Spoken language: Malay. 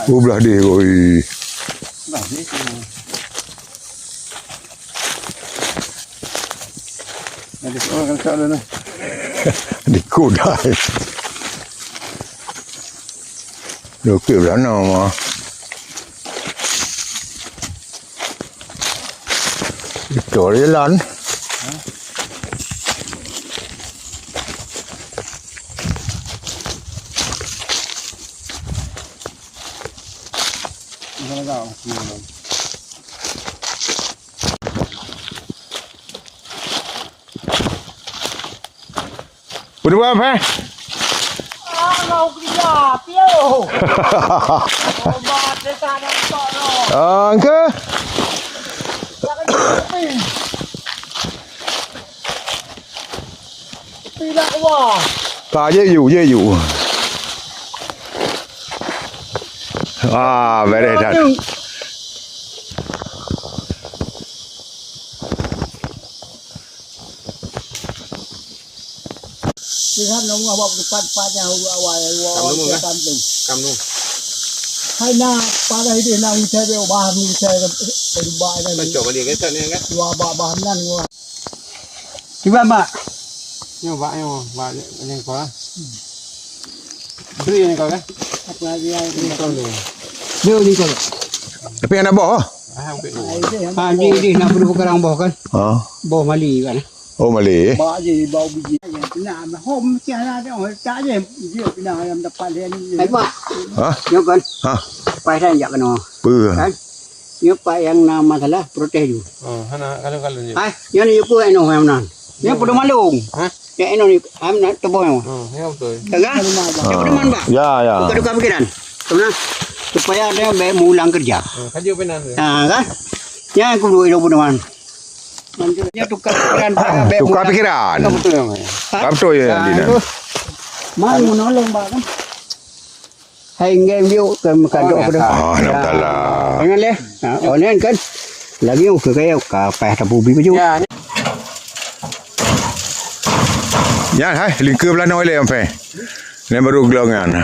Belah dia, oi. Belah dia. Ada orang kat sana. Di kudai. Doktor berana mah. Itu jalan. Jangan tahu. Udah berapa? Mau kerja, piau. Obat dekat nak tok no. Angka. Jangan tepi. Tidak wah. Ta je you. Ah, very thật. Lihat nong awak depan-depannya awal awal tu. Kamu. Hai na pada ini na ucap dia bahan ucap berubah dan. Coba dia kata ni kan. Dua bahan nan gua. Cuba mak. Nyo bak yang kau. Beri yang kau kan. Apa lagi yang kau tu. dia ni kau. Tapi anak bawah. Ni nak perlu kerang bawah kan. Ha. Bawah mali kan. Oh, Malay. Bawa je bau biji yang kena hom mesti ada orang tak je dia kena yang depan dia ni. Hai mak. Ha? Nyo kan. Ha. Pai dah jak kena. Apa? Kan. Nyo pai yang nama masalah protes tu. Oh, hana kalau ni. Hai, nyo ni apa eno yang nan. Nyo perlu malung. Ha? Ya eno ni am nak tebong yang. Oh, ya betul. Tengah. Nyo perlu man ba. Ya. Tukar pikiran. Tenang. Supaya dia mengulang kerja. Kaji penan. Ha kan? Ya aku dulu hidup teman. Manjurnya tukar pikiran. Tukar pikiran. Betul yang. Betul ya, Dina. Mana menolong ba kan? Hai ngem dia ke kado pada. Ah, nampak. Jangan leh. Online kan. Lagi ke kayak kapeh tabu bi baju. Ya, ni. Ya, hai, lingkar belah noi le ampai. Ni baru gelongan.